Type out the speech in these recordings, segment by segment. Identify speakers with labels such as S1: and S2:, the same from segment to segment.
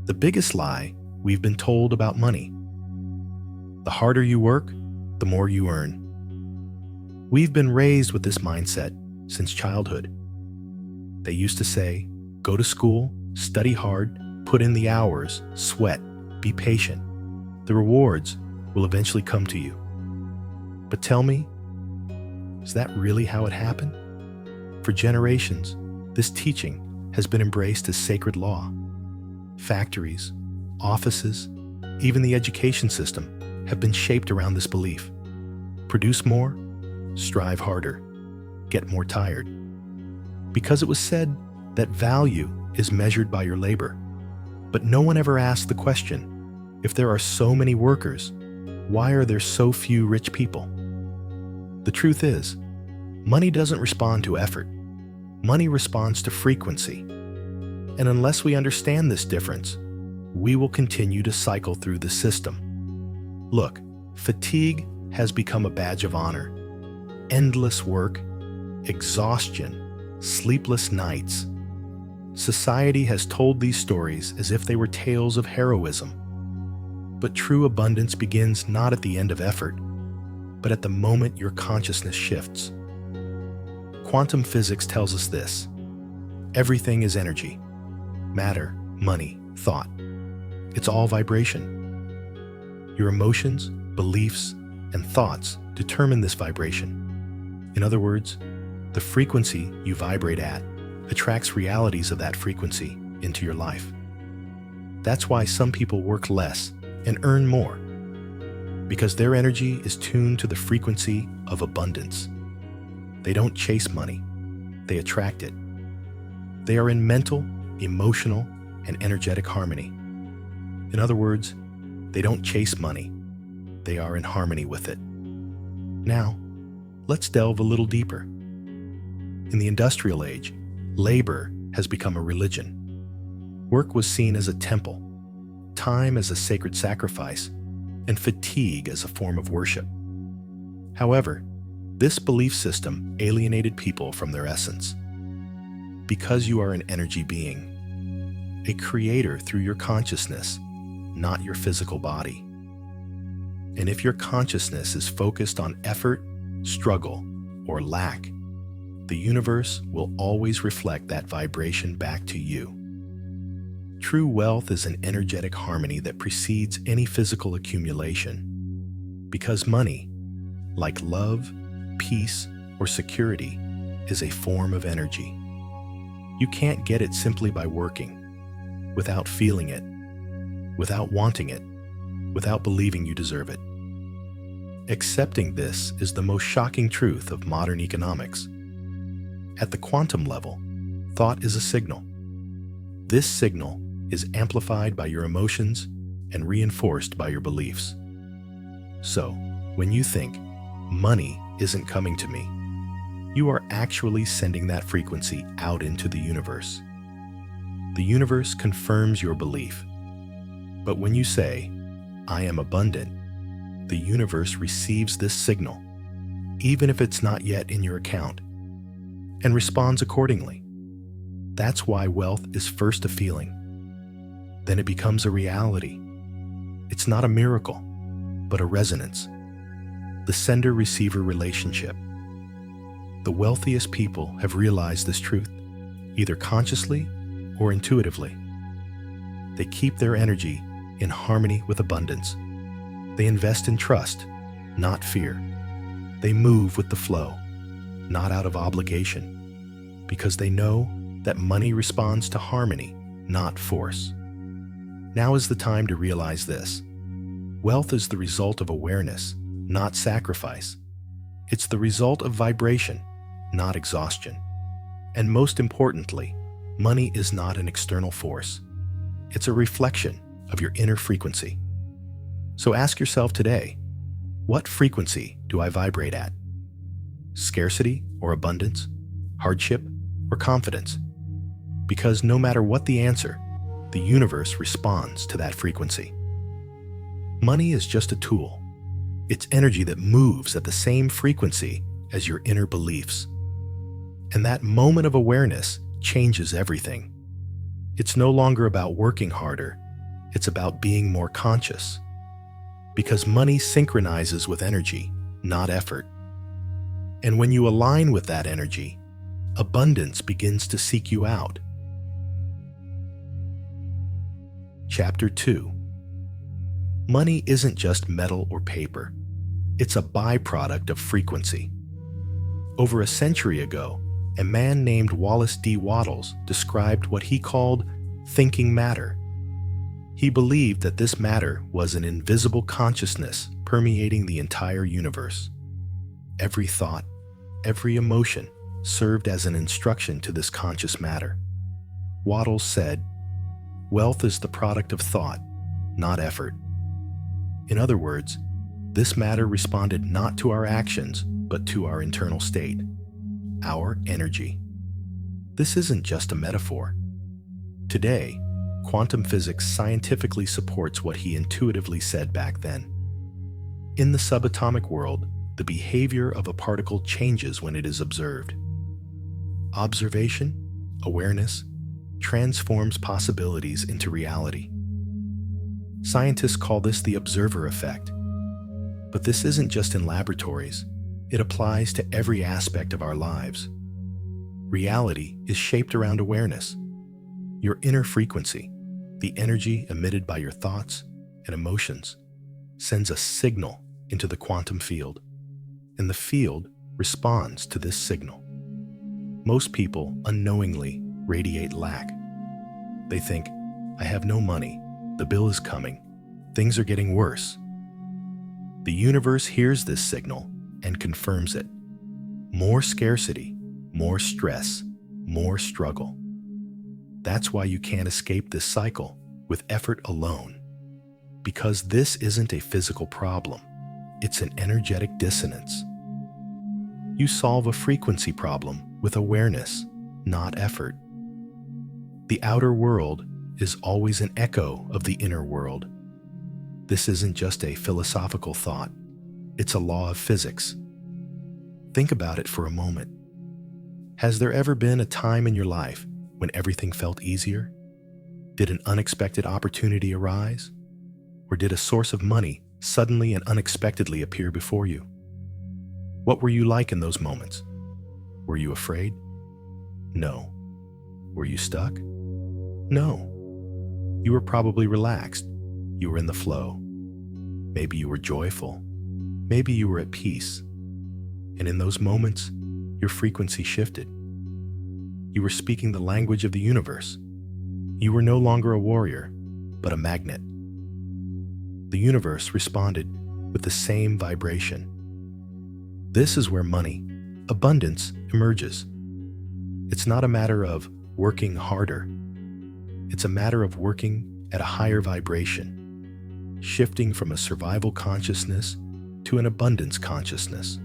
S1: The biggest lie we've been told about money. The harder you work, the more you earn. We've been raised with this mindset since childhood. They used to say, go to school, study hard, put in the hours, sweat, be patient. The rewards will eventually come to you. But tell me, is that really how it happened? For generations, this teaching has been embraced as sacred law. Factories, offices, even the education system have been shaped around this belief. Produce more, strive harder, get more tired. Because it was said that value is measured by your labor. But no one ever asked the question, if there are so many workers, why are there so few rich people? The truth is, money doesn't respond to effort. Money responds to frequency. And unless we understand this difference, we will continue to cycle through the system. Look, fatigue has become a badge of honor. Endless work, exhaustion, sleepless nights. Society has told these stories as if they were tales of heroism. But true abundance begins not at the end of effort, but at the moment your consciousness shifts. Quantum physics tells us this. Everything is energy. Matter, money, thought. It's all vibration. Your emotions, beliefs, and thoughts determine this vibration. In other words, the frequency you vibrate at attracts realities of that frequency into your life. That's why some people work less and earn more, because their energy is tuned to the frequency of abundance. They don't chase money, they attract it. They are in mental, emotional, and energetic harmony. In other words, they don't chase money, they are in harmony with it. Now, let's delve a little deeper. In the industrial age, labor has become a religion. Work was seen as a temple, time as a sacred sacrifice, and fatigue as a form of worship. However, this belief system alienated people from their essence. Because you are an energy being, a creator through your consciousness, not your physical body. And if your consciousness is focused on effort, struggle, or lack, the universe will always reflect that vibration back to you. True wealth is an energetic harmony that precedes any physical accumulation. Because money, like love, peace, or security, is a form of energy. You can't get it simply by working, without feeling it, without wanting it, without believing you deserve it. Accepting this is the most shocking truth of modern economics. At the quantum level, thought is a signal. This signal is amplified by your emotions and reinforced by your beliefs. So, when you think, money isn't coming to me, you are actually sending that frequency out into the universe. The universe confirms your belief. But when you say, I am abundant, the universe receives this signal, even if it's not yet in your account, and responds accordingly. That's why wealth is first a feeling. Then it becomes a reality. It's not a miracle, but a resonance. The sender-receiver relationship. The wealthiest people have realized this truth, either consciously or intuitively. They keep their energy in harmony with abundance. They invest in trust, not fear. They move with the flow, not out of obligation, because they know that money responds to harmony, not force. Now is the time to realize this. Wealth is the result of awareness, not sacrifice. It's the result of vibration, not exhaustion. And most importantly, money is not an external force. It's a reflection of your inner frequency. So ask yourself today, what frequency do I vibrate at? Scarcity or abundance? Hardship or confidence? Because no matter what the answer, the universe responds to that frequency. Money is just a tool. It's energy that moves at the same frequency as your inner beliefs. And that moment of awareness changes everything. It's no longer about working harder. It's about being more conscious. Because money synchronizes with energy, not effort. And when you align with that energy, abundance begins to seek you out. Chapter 2. Money isn't just metal or paper. It's a byproduct of frequency. Over a century ago, a man named Wallace D. Wattles described what he called thinking matter. He believed that this matter was an invisible consciousness permeating the entire universe. Every thought, every emotion served as an instruction to this conscious matter. Wattles said, "Wealth is the product of thought, not effort." In other words, this matter responded not to our actions, but to our internal state, our energy. This isn't just a metaphor. Today, quantum physics scientifically supports what he intuitively said back then. In the subatomic world, the behavior of a particle changes when it is observed. Observation, awareness, transforms possibilities into reality. Scientists call this the observer effect. But this isn't just in laboratories. It applies to every aspect of our lives. Reality is shaped around awareness. Your inner frequency, the energy emitted by your thoughts and emotions, sends a signal into the quantum field, and the field responds to this signal. Most people unknowingly radiate lack. They think, "I have no money, the bill is coming, things are getting worse." The universe hears this signal and confirms it. More scarcity, more stress, more struggle. That's why you can't escape this cycle with effort alone. Because this isn't a physical problem, it's an energetic dissonance. You solve a frequency problem with awareness, not effort. The outer world is always an echo of the inner world. This isn't just a philosophical thought, it's a law of physics. Think about it for a moment. Has there ever been a time in your life when everything felt easier? Did an unexpected opportunity arise? Or did a source of money suddenly and unexpectedly appear before you? What were you like in those moments? Were you afraid? No. Were you stuck? No. You were probably relaxed. You were in the flow. Maybe you were joyful. Maybe you were at peace. And in those moments, your frequency shifted. You were speaking the language of the universe. You were no longer a warrior, but a magnet. The universe responded with the same vibration. This is where money, abundance, emerges. It's not a matter of working harder. It's a matter of working at a higher vibration, shifting from a survival consciousness to an abundance consciousness,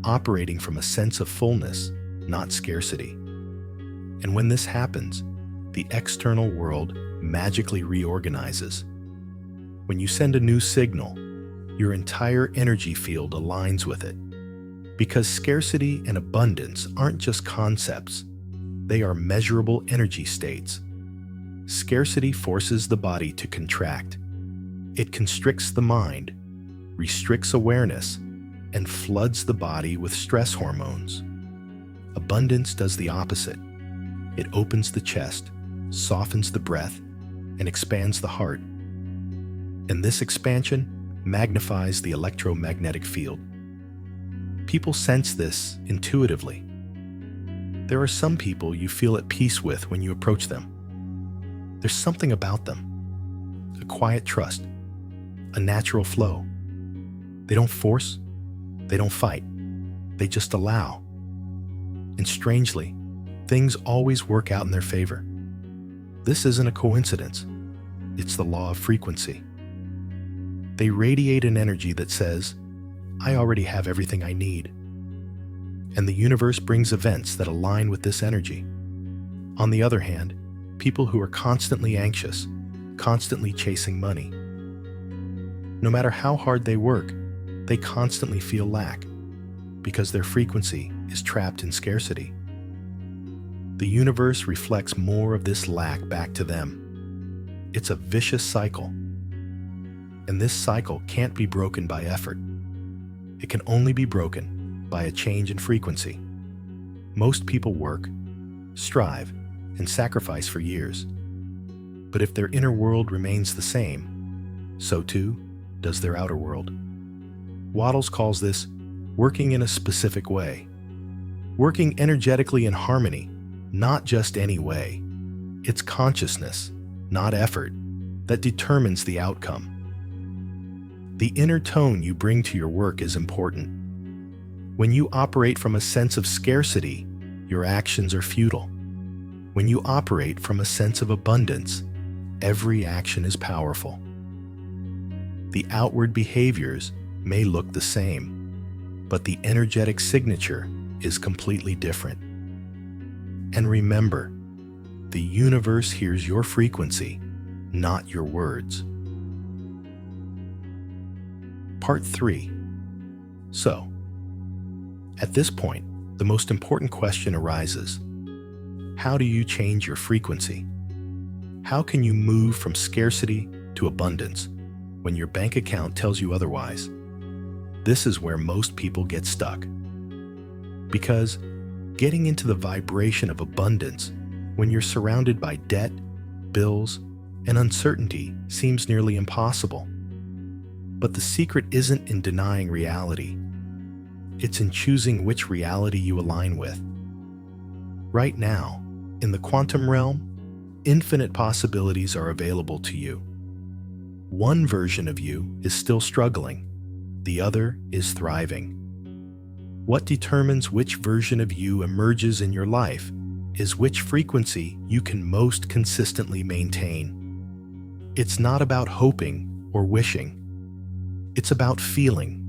S1: operating from a sense of fullness, not scarcity. And when this happens, the external world magically reorganizes. When you send a new signal, your entire energy field aligns with it. Because scarcity and abundance aren't just concepts, they are measurable energy states. Scarcity forces the body to contract. It constricts the mind, restricts awareness, and floods the body with stress hormones. Abundance does the opposite. It opens the chest, softens the breath, and expands the heart. And this expansion magnifies the electromagnetic field. People sense this intuitively. There are some people you feel at peace with when you approach them. There's something about them, a quiet trust, a natural flow. They don't force, they don't fight, they just allow. And strangely, things always work out in their favor. This isn't a coincidence, it's the law of frequency. They radiate an energy that says, "I already have everything I need." And the universe brings events that align with this energy. On the other hand, people who are constantly anxious, constantly chasing money. No matter how hard they work, they constantly feel lack because their frequency is trapped in scarcity. The universe reflects more of this lack back to them. It's a vicious cycle. And this cycle can't be broken by effort. It can only be broken by a change in frequency. Most people work, strive, and sacrifice for years. But if their inner world remains the same, so too does their outer world. Wattles calls this working in a specific way. Working energetically in harmony, not just any way. It's consciousness, not effort, that determines the outcome. The inner tone you bring to your work is important. When you operate from a sense of scarcity, your actions are futile. When you operate from a sense of abundance, every action is powerful. The outward behaviors may look the same, but the energetic signature is completely different. And remember, the universe hears your frequency, not your words. Part 3. So, at this point, the most important question arises. How do you change your frequency? How can you move from scarcity to abundance when your bank account tells you otherwise? This is where most people get stuck. Because getting into the vibration of abundance when you're surrounded by debt, bills, and uncertainty seems nearly impossible. But the secret isn't in denying reality. It's in choosing which reality you align with. Right now, in the quantum realm, infinite possibilities are available to you. One version of you is still struggling. The other is thriving. What determines which version of you emerges in your life is which frequency you can most consistently maintain. It's not about hoping or wishing. It's about feeling.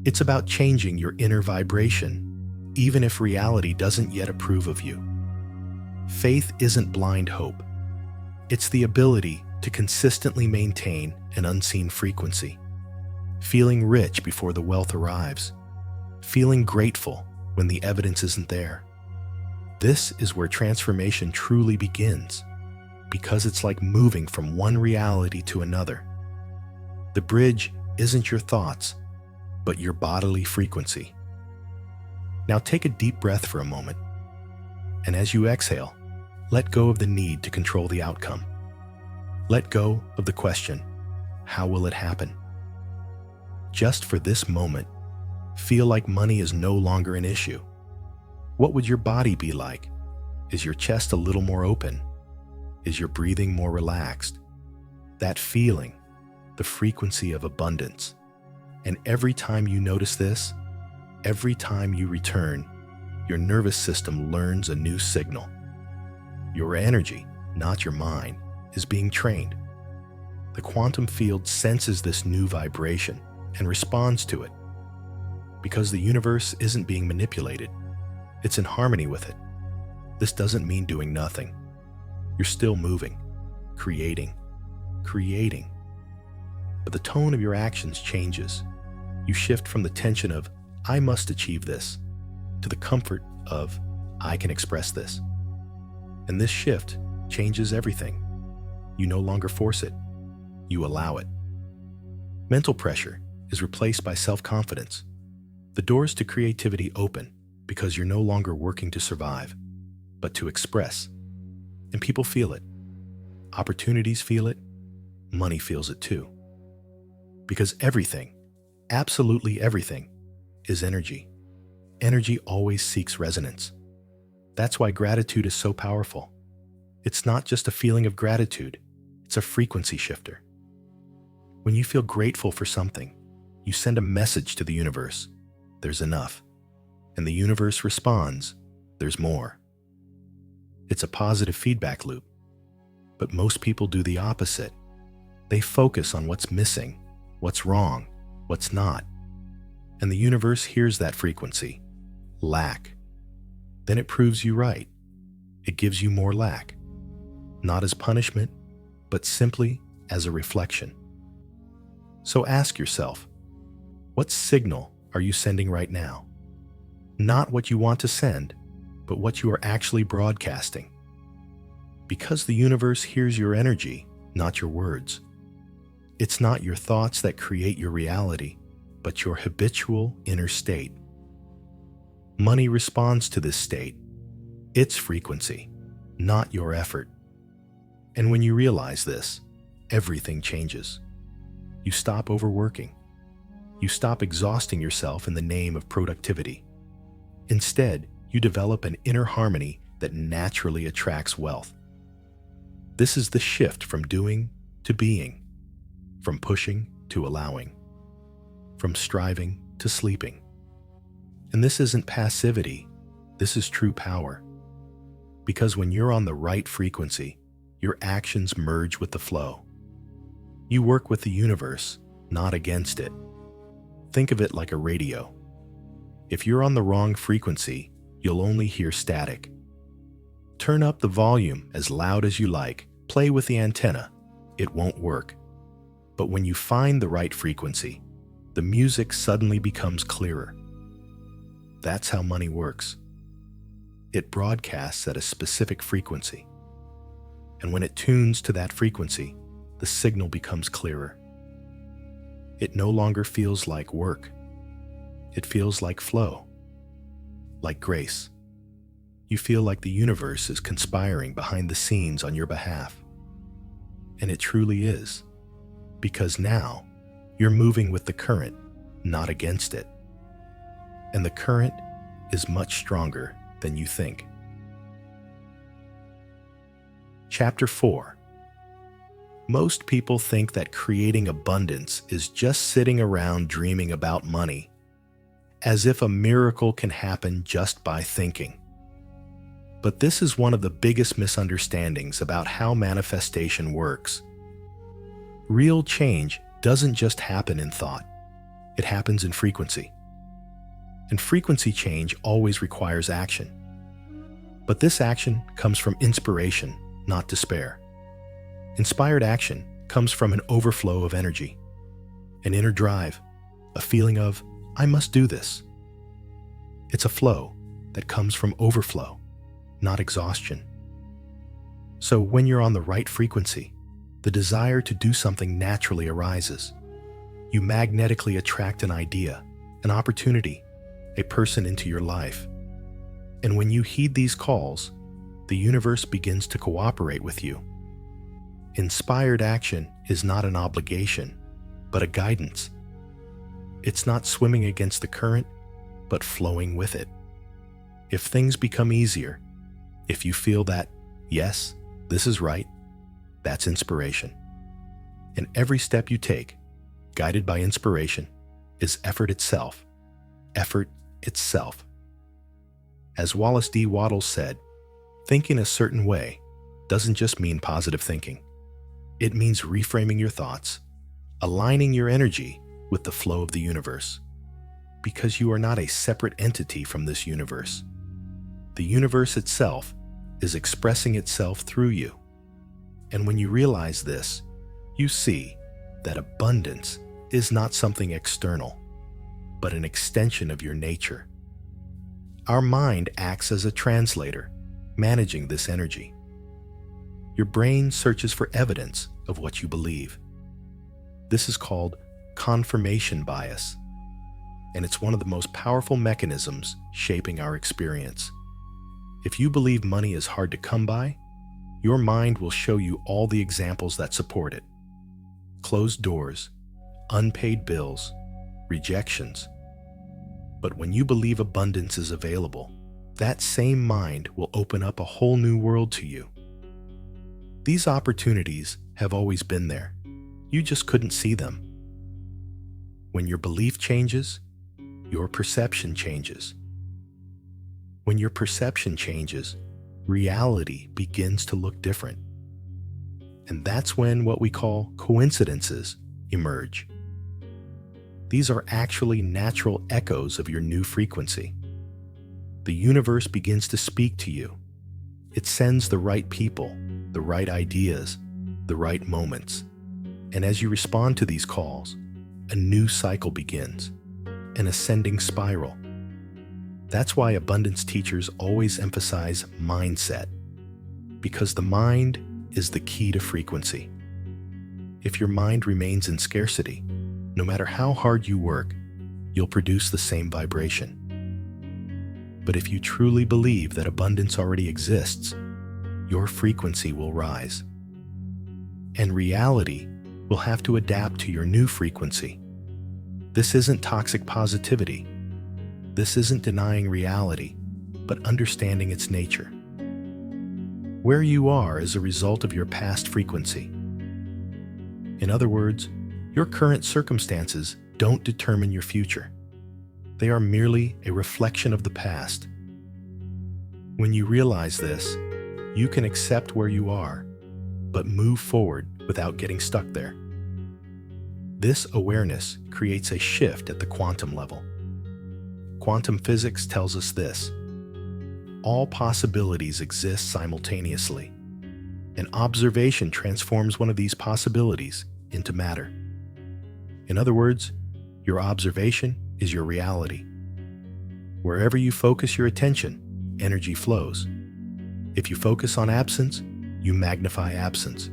S1: It's about changing your inner vibration, even if reality doesn't yet approve of you. Faith isn't blind hope. It's the ability to consistently maintain an unseen frequency. Feeling rich before the wealth arrives. Feeling grateful when the evidence isn't there. This is where transformation truly begins, because it's like moving from one reality to another. The bridge isn't your thoughts, but your bodily frequency. Now take a deep breath for a moment, and as you exhale, let go of the need to control the outcome. Let go of the question, how will it happen? Just for this moment, feel like money is no longer an issue. What would your body be like? Is your chest a little more open? Is your breathing more relaxed? That feeling, the frequency of abundance. And every time you notice this, every time you return, your nervous system learns a new signal. Your energy, not your mind, is being trained. The quantum field senses this new vibration and responds to it. Because the universe isn't being manipulated, it's in harmony with it. This doesn't mean doing nothing. You're still moving, creating. But the tone of your actions changes. You shift from the tension of, I must achieve this, to the comfort of, I can express this. And this shift changes everything. You no longer force it. You allow it. Mental pressure is replaced by self-confidence. The doors to creativity open because you're no longer working to survive, but to express. And people feel it. Opportunities feel it. Money feels it too. Because everything, absolutely everything, is energy. Energy always seeks resonance. That's why gratitude is so powerful. It's not just a feeling of gratitude, it's a frequency shifter. When you feel grateful for something, you send a message to the universe. There's enough. And the universe responds, there's more. It's a positive feedback loop. But most people do the opposite. They focus on what's missing, what's wrong, what's not. And the universe hears that frequency, lack. Then it proves you right. It gives you more lack. Not as punishment, but simply as a reflection. So ask yourself, what signal are you sending right now? Not what you want to send, but what you are actually broadcasting. Because the universe hears your energy, not your words. It's not your thoughts that create your reality, but your habitual inner state. Money responds to this state, its frequency, not your effort. And when you realize this, everything changes. You stop overworking. You stop exhausting yourself in the name of productivity. Instead, you develop an inner harmony that naturally attracts wealth. This is the shift from doing to being, from pushing to allowing, from striving to sleeping. And this isn't passivity, this is true power. Because when you're on the right frequency, your actions merge with the flow. You work with the universe, not against it. Think of it like a radio. If you're on the wrong frequency, you'll only hear static. Turn up the volume as loud as you like, play with the antenna, it won't work. But when you find the right frequency, the music suddenly becomes clearer. That's how money works. It broadcasts at a specific frequency. And when it tunes to that frequency, the signal becomes clearer. It no longer feels like work. It feels like flow, like grace. You feel like the universe is conspiring behind the scenes on your behalf. And it truly is, because now you're moving with the current, not against it. And the current is much stronger than you think. Chapter 4. Most people think that creating abundance is just sitting around dreaming about money, as if a miracle can happen just by thinking. But this is one of the biggest misunderstandings about how manifestation works. Real change doesn't just happen in thought, it happens in frequency. And frequency change always requires action. But this action comes from inspiration, not despair. Inspired action comes from an overflow of energy, an inner drive, a feeling of, I must do this. It's a flow that comes from overflow, not exhaustion. So when you're on the right frequency, the desire to do something naturally arises. You magnetically attract an idea, an opportunity, a person into your life. And when you heed these calls, the universe begins to cooperate with you. Inspired action is not an obligation, but a guidance. It's not swimming against the current, but flowing with it. If things become easier, if you feel that, yes, this is right, that's inspiration. And every step you take, guided by inspiration, is effort itself. Effort itself. As Wallace D. Wattles said, thinking a certain way doesn't just mean positive thinking. It means reframing your thoughts, aligning your energy with the flow of the universe. Because you are not a separate entity from this universe. The universe itself is expressing itself through you. And when you realize this, you see that abundance is not something external, but an extension of your nature. Our mind acts as a translator, managing this energy. Your brain searches for evidence of what you believe. This is called confirmation bias, and it's one of the most powerful mechanisms shaping our experience. If you believe money is hard to come by, your mind will show you all the examples that support it. Closed doors, unpaid bills, rejections. But when you believe abundance is available, that same mind will open up a whole new world to you. These opportunities have always been there. You just couldn't see them. When your belief changes, your perception changes. When your perception changes, reality begins to look different. And that's when what we call coincidences emerge. These are actually natural echoes of your new frequency. The universe begins to speak to you. It sends the right people, the right ideas, the right moments. And as you respond to these calls, a new cycle begins, an ascending spiral. That's why abundance teachers always emphasize mindset, because the mind is the key to frequency. If your mind remains in scarcity, no matter how hard you work, you'll produce the same vibration. But if you truly believe that abundance already exists, your frequency will rise. And reality will have to adapt to your new frequency. This isn't toxic positivity. This isn't denying reality, but understanding its nature. Where you are is a result of your past frequency. In other words, your current circumstances don't determine your future. They are merely a reflection of the past. When you realize this, you can accept where you are, but move forward without getting stuck there. This awareness creates a shift at the quantum level. Quantum physics tells us this: all possibilities exist simultaneously. An observation transforms one of these possibilities into matter. In other words, your observation is your reality. Wherever you focus your attention, energy flows. If you focus on absence, you magnify absence.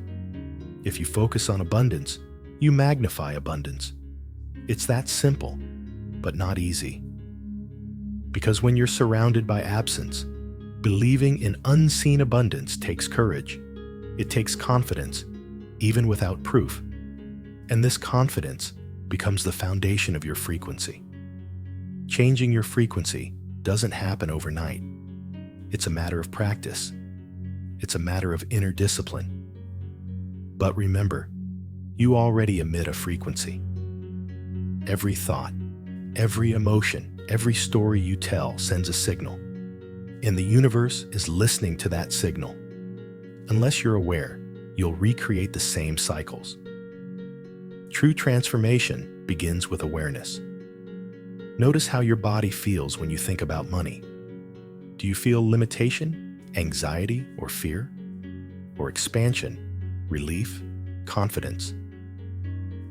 S1: If you focus on abundance, you magnify abundance. It's that simple, but not easy. Because when you're surrounded by absence, believing in unseen abundance takes courage. It takes confidence, even without proof. And this confidence becomes the foundation of your frequency. Changing your frequency doesn't happen overnight. It's a matter of practice. It's a matter of inner discipline. But remember, you already emit a frequency. Every thought, every emotion, every story you tell sends a signal. And the universe is listening to that signal. Unless you're aware, you'll recreate the same cycles. True transformation begins with awareness. Notice how your body feels when you think about money. Do you feel limitation, anxiety, or fear? Or expansion, relief, confidence?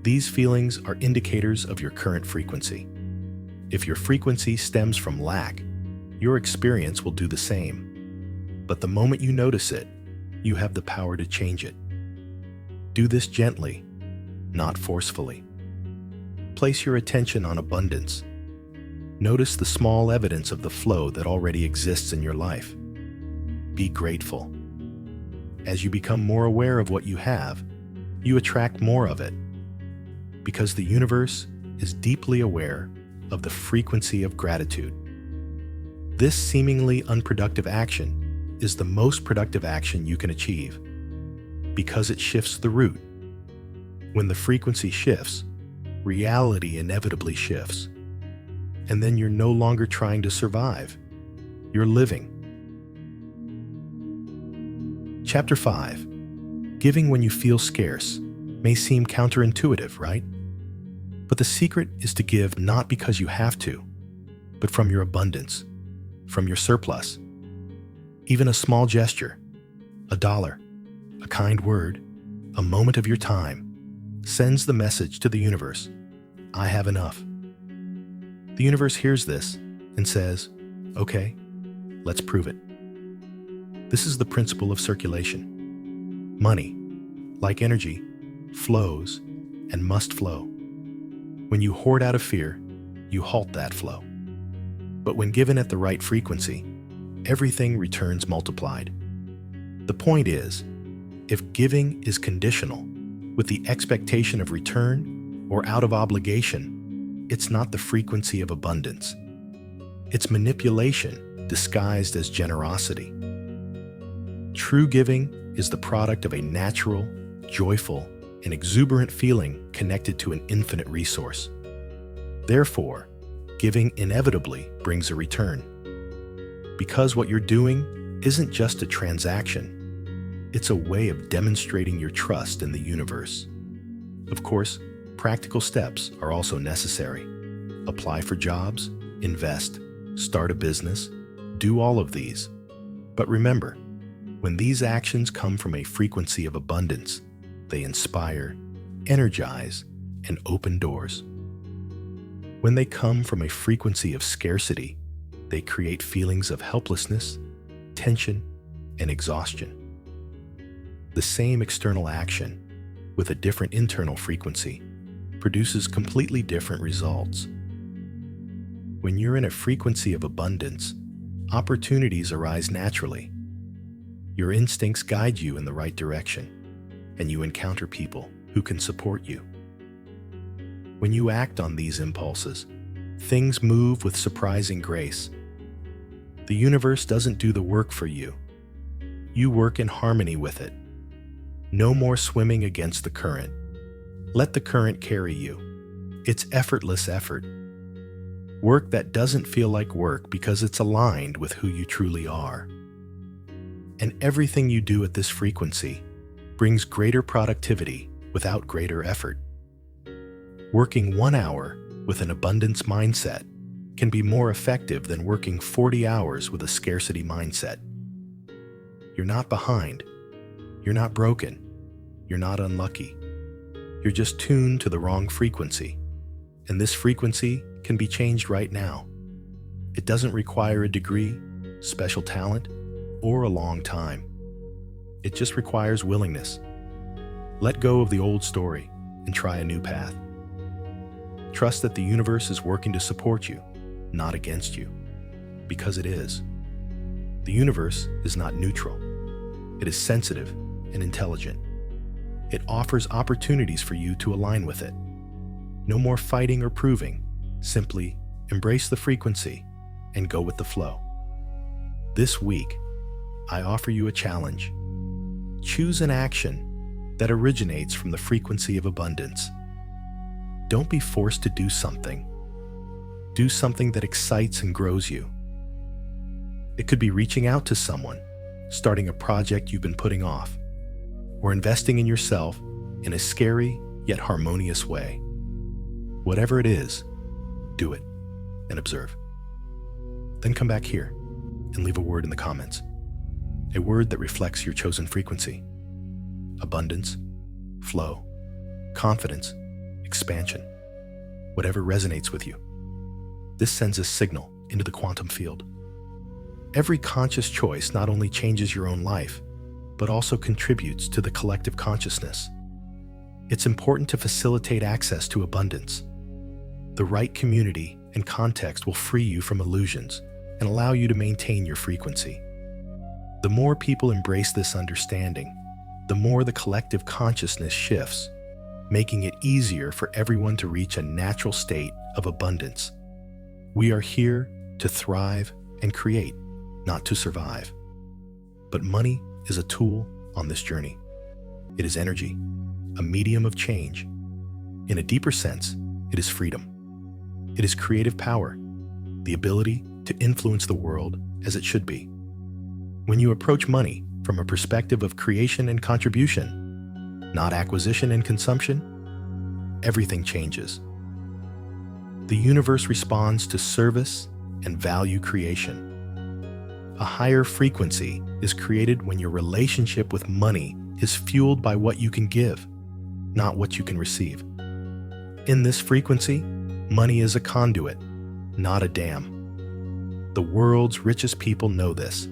S1: These feelings are indicators of your current frequency. If your frequency stems from lack, your experience will do the same. But the moment you notice it, you have the power to change it. Do this gently, not forcefully. Place your attention on abundance. Notice the small evidence of the flow that already exists in your life. Be grateful. As you become more aware of what you have, you attract more of it. Because the universe is deeply aware of the frequency of gratitude. This seemingly unproductive action is the most productive action you can achieve, because it shifts the root. When the frequency shifts, reality inevitably shifts. And then you're no longer trying to survive. You're living. Chapter 5. Giving when you feel scarce may seem counterintuitive, right? But the secret is to give not because you have to, but from your abundance, from your surplus. Even a small gesture, $1, a kind word, a moment of your time, sends the message to the universe: I have enough. The universe hears this and says, okay, let's prove it. This is the principle of circulation. Money, like energy, flows and must flow. When you hoard out of fear, you halt that flow. But when given at the right frequency, everything returns multiplied. The point is, if giving is conditional, with the expectation of return or out of obligation, it's not the frequency of abundance. It's manipulation disguised as generosity. True giving is the product of a natural, joyful, and exuberant feeling connected to an infinite resource. Therefore, giving inevitably brings a return. Because what you're doing isn't just a transaction, it's a way of demonstrating your trust in the universe. Of course, practical steps are also necessary. Apply for jobs, invest, start a business, do all of these. But remember, when these actions come from a frequency of abundance, they inspire, energize, and open doors. When they come from a frequency of scarcity, they create feelings of helplessness, tension, and exhaustion. The same external action, with a different internal frequency produces completely different results. When you're in a frequency of abundance, opportunities arise naturally. Your instincts guide you in the right direction, and you encounter people who can support you. When you act on these impulses, things move with surprising grace. The universe doesn't do the work for you. You work in harmony with it. No more swimming against the current. Let the current carry you. It's effortless effort. Work that doesn't feel like work because it's aligned with who you truly are. And everything you do at this frequency brings greater productivity without greater effort. Working 1 hour with an abundance mindset can be more effective than working 40 hours with a scarcity mindset. You're not behind. You're not broken. You're not unlucky. You're just tuned to the wrong frequency, and this frequency can be changed right now. It doesn't require a degree, special talent, or a long time. It just requires willingness. Let go of the old story and try a new path. Trust that the universe is working to support you, not against you, because it is. The universe is not neutral. It is sensitive and intelligent. It offers opportunities for you to align with it. No more fighting or proving. Simply embrace the frequency and go with the flow. This week, I offer you a challenge. Choose an action that originates from the frequency of abundance. Don't be forced to do something. Do something that excites and grows you. It could be reaching out to someone, starting a project you've been putting off, or investing in yourself in a scary yet harmonious way. Whatever it is, do it and observe. Then come back here and leave a word in the comments. A word that reflects your chosen frequency. Abundance, flow, confidence, expansion, whatever resonates with you. This sends a signal into the quantum field. Every conscious choice not only changes your own life, but also contributes to the collective consciousness. It's important to facilitate access to abundance. The right community and context will free you from illusions and allow you to maintain your frequency. The more people embrace this understanding, the more the collective consciousness shifts, making it easier for everyone to reach a natural state of abundance. We are here to thrive and create, not to survive. But money is a tool on this journey. It is energy, a medium of change. In a deeper sense, it is freedom. It is creative power, the ability to influence the world as it should be. When you approach money from a perspective of creation and contribution, not acquisition and consumption, everything changes. The universe responds to service and value creation. A higher frequency is created when your relationship with money is fueled by what you can give, not what you can receive. In this frequency, money is a conduit, not a dam. The world's richest people know this.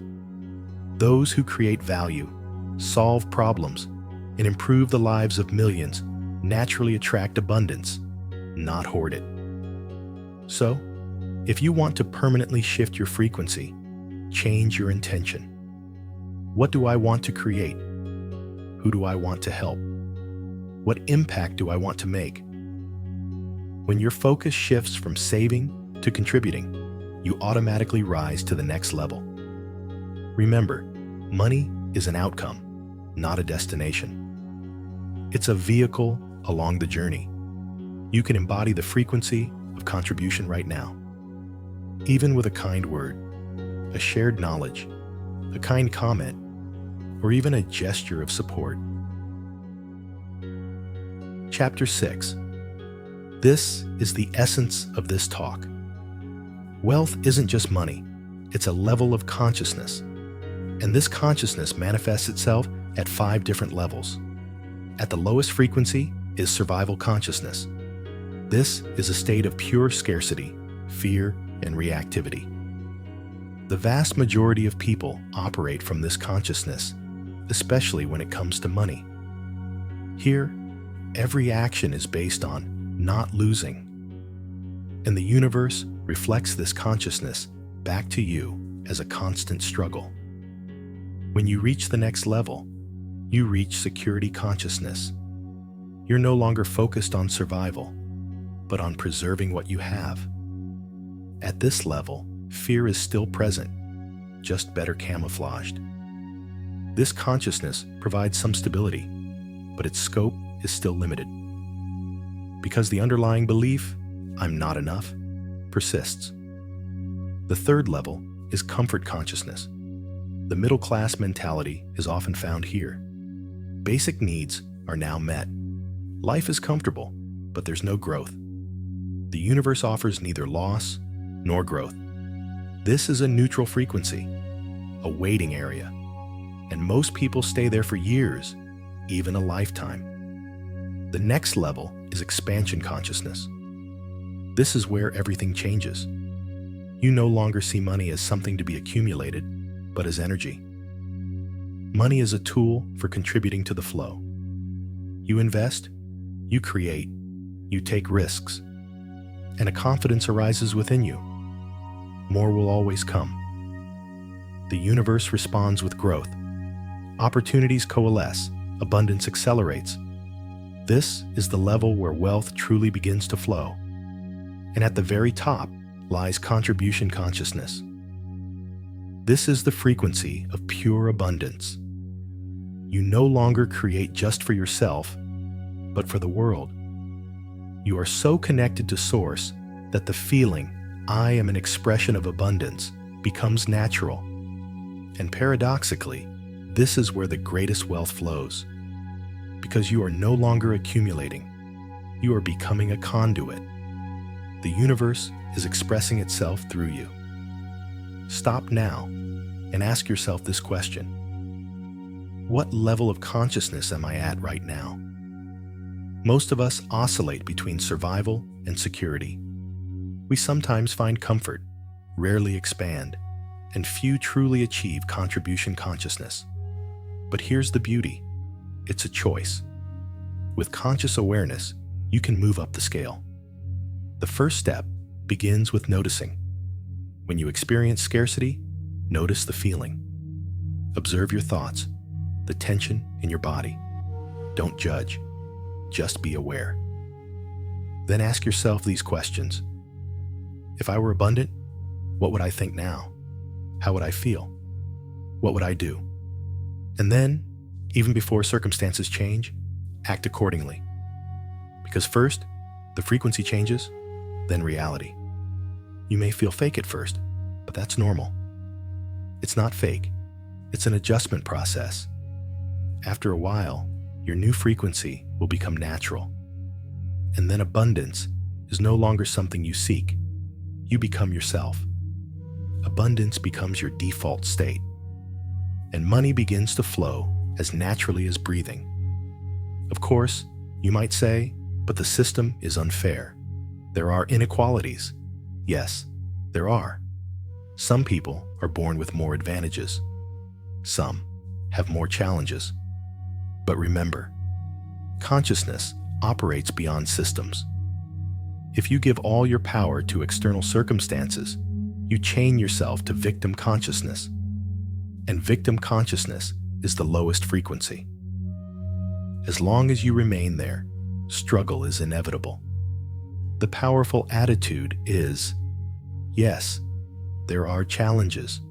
S1: Those who create value, solve problems, and improve the lives of millions naturally attract abundance, not hoard it. So, if you want to permanently shift your frequency, change your intention. What do I want to create? Who do I want to help? What impact do I want to make? When your focus shifts from saving to contributing, you automatically rise to the next level. Remember, money is an outcome, not a destination. It's a vehicle along the journey. You can embody the frequency of contribution right now. Even with a kind word, a shared knowledge, a kind comment, or even a gesture of support. Chapter 6. This is the essence of this talk. Wealth isn't just money, it's a level of consciousness. And this consciousness manifests itself at 5 different levels. At the lowest frequency is survival consciousness. This is a state of pure scarcity, fear, and reactivity. The vast majority of people operate from this consciousness, especially when it comes to money. Here, Every action is based on not losing. And the universe reflects this consciousness back to you as a constant struggle. When you reach the next level, you reach security consciousness. You're no longer focused on survival, but on preserving what you have. At this level, fear is still present, just better camouflaged. This consciousness provides some stability, but its scope is still limited. Because the underlying belief, "I'm not enough," persists. The third level is comfort consciousness. The middle-class mentality is often found here. Basic needs are now met. Life is comfortable, but there's no growth. The universe offers neither loss nor growth. This is a neutral frequency, a waiting area, and most people stay there for years, even a lifetime. The next level is expansion consciousness. This is where everything changes. You no longer see money as something to be accumulated, but as energy. Money is a tool for contributing to the flow. You invest, you create, you take risks, and a confidence arises within you. More will always come. The universe responds with growth. Opportunities coalesce, abundance accelerates. This is the level where wealth truly begins to flow. And at the very top lies contribution consciousness. This is the frequency of pure abundance. You no longer create just for yourself, but for the world. You are so connected to Source that the feeling, "I am an expression of abundance," becomes natural. And paradoxically, this is where the greatest wealth flows. Because you are no longer accumulating, you are becoming a conduit. The universe is expressing itself through you. Stop now and ask yourself this question: what level of consciousness am I at right now? Most of us oscillate between survival and security. We sometimes find comfort, rarely expand, and few truly achieve contribution consciousness. But here's the beauty: it's a choice. With conscious awareness, you can move up the scale. The first step begins with noticing. When you experience scarcity, notice the feeling. Observe your thoughts, the tension in your body. Don't judge, just be aware. Then ask yourself these questions. If I were abundant, what would I think now? How would I feel? What would I do? And then, even before circumstances change, act accordingly. Because first, the frequency changes, then reality. You may feel fake at first, but that's normal. It's not fake. It's an adjustment process. After a while, your new frequency will become natural. And then abundance is no longer something you seek. You become yourself. Abundance becomes your default state. And money begins to flow as naturally as breathing. Of course, you might say, but the system is unfair. There are inequalities. Yes, there are. Some people are born with more advantages. Some have more challenges. But remember, consciousness operates beyond systems. If you give all your power to external circumstances, you chain yourself to victim consciousness. And victim consciousness is the lowest frequency. As long as you remain there, struggle is inevitable. The powerful attitude is, yes, there are challenges,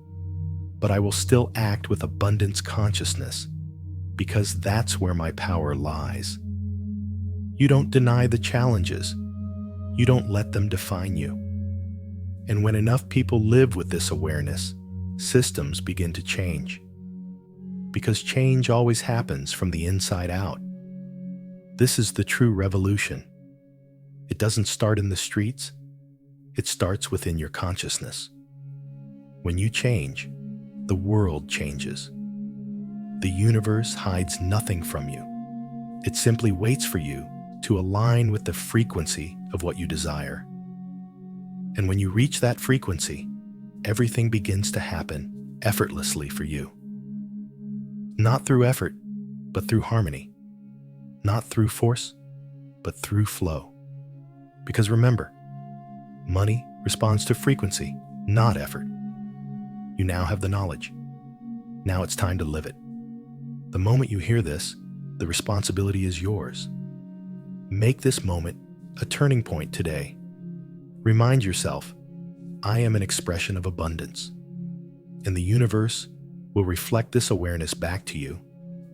S1: but I will still act with abundance consciousness, because that's where my power lies. You don't deny the challenges. You don't let them define you. And when enough people live with this awareness, systems begin to change. Because change always happens from the inside out. This is the true revolution. It doesn't start in the streets. It starts within your consciousness. When you change, the world changes. The universe hides nothing from you. It simply waits for you to align with the frequency of what you desire. And when you reach that frequency, everything begins to happen effortlessly for you. Not through effort, but through harmony. Not through force, but through flow. Because remember, money responds to frequency, not effort. You now have the knowledge. Now it's time to live it. The moment you hear this, the responsibility is yours. Make this moment a turning point today. Remind yourself, I am an expression of abundance, and the universe will reflect this awareness back to you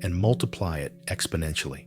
S1: and multiply it exponentially.